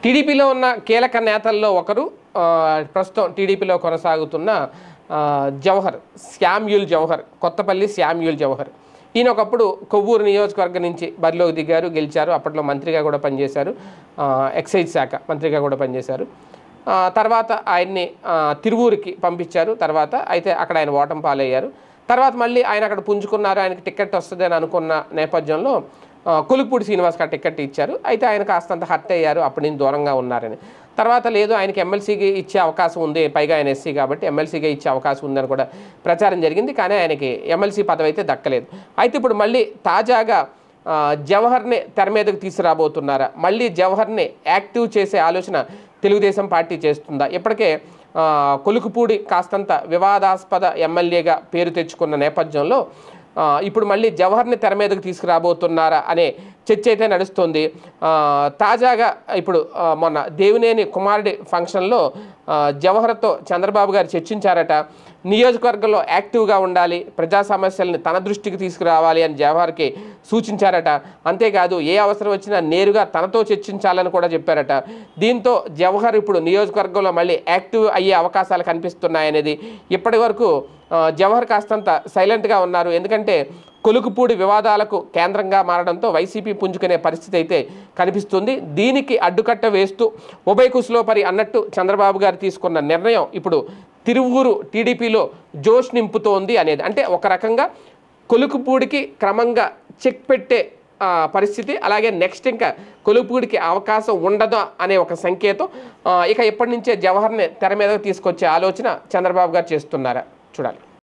టీడీపీలో ఉన్న కీలక నేతల్లో ఒకరు ప్రస్తుతం టీడీపీలో కొనసాగుతున్న శామ్యూల్ జవహర్, కొత్తపల్లి శామ్యూల్ జవహర్. ఈయన ఒకప్పుడు కొవ్వూరు నియోజకవర్గం నుంచి బరిలోకి దిగారు, గెలిచారు. అప్పట్లో మంత్రిగా కూడా పనిచేశారు, ఎక్సైజ్ శాఖ మంత్రిగా కూడా పనిచేశారు. తర్వాత ఆయన్ని తిరువూరుకి పంపించారు. తర్వాత అయితే అక్కడ ఆయన ఓటమి పాలయ్యారు. తర్వాత మళ్ళీ ఆయన అక్కడ పుంజుకున్నారు. ఆయనకి టికెట్ వస్తుందని అనుకున్న నేపథ్యంలో కొలుకుపూడి శ్రీనివాస్కి ఆ టికెట్ ఇచ్చారు. అయితే ఆయన కాస్తంత హర్ట్ అయ్యారు, అప్పటి నుంచి దూరంగా ఉన్నారని. తర్వాత లేదు, ఆయనకి ఎమ్మెల్సీకి ఇచ్చే అవకాశం ఉంది, పైగా ఆయన ఎస్సీ కాబట్టి ఎమ్మెల్సీగా ఇచ్చే అవకాశం ఉందని కూడా ప్రచారం జరిగింది. కానీ ఆయనకి ఎమ్మెల్సీ పదవి అయితే దక్కలేదు. అయితే ఇప్పుడు మళ్ళీ తాజాగా జవహర్ని తెర మీదకు తీసుకురాబోతున్నారా? మళ్ళీ జవహర్ని యాక్టివ్ చేసే ఆలోచన తెలుగుదేశం పార్టీ చేస్తుందా? ఇప్పటికే కొలుకుపూడి కాస్తంత వివాదాస్పద ఎమ్మెల్యేగా పేరు తెచ్చుకున్న నేపథ్యంలో ఇప్పుడు మళ్ళీ జవహర్ని తెర మీదకు తీసుకురాబోతున్నారా అనే చర్చ అయితే నడుస్తుంది. తాజాగా ఇప్పుడు మొన్న దేవినేని కుమారుడి ఫంక్షన్లో జవహర్తో చంద్రబాబు గారు చర్చించారట. నియోజకవర్గంలో యాక్టివ్గా ఉండాలి, ప్రజా సమస్యల్ని తన దృష్టికి తీసుకురావాలి అని జవహర్కి సూచించారట. అంతేకాదు ఏ అవసరం వచ్చినా నేరుగా తనతో చర్చించాలని కూడా చెప్పారట. దీంతో జవహర్ ఇప్పుడు నియోజకవర్గంలో మళ్ళీ యాక్టివ్ అయ్యే అవకాశాలు కనిపిస్తున్నాయనేది. ఇప్పటి వరకు జవహర్ కాస్తంత సైలెంట్గా ఉన్నారు. ఎందుకంటే కొలుకుపూడి వివాదాలకు కేంద్రంగా మారడంతో వైసీపీ పుంజుకునే పరిస్థితి అయితే కనిపిస్తుంది. దీనికి అడ్డుకట్ట వేస్తూ ఉభయ కుశలోపరి అన్నట్టు చంద్రబాబు గారు తీసుకున్న నిర్ణయం ఇప్పుడు తిరువూరు టీడీపీలో జోష్ నింపుతోంది అనేది. అంటే ఒక రకంగా కొలుకుపూడికి క్రమంగా చెక్ పెట్టే పరిస్థితి, అలాగే నెక్స్ట్ ఇంకా కొలుకుపూడికి అవకాశం ఉండదా అనే ఒక సంకేతం. ఇక ఇప్పటి నుంచే జవహర్ని తెర మీదకు తీసుకొచ్చే ఆలోచన చంద్రబాబు గారు చేస్తున్నారా చూడాలి.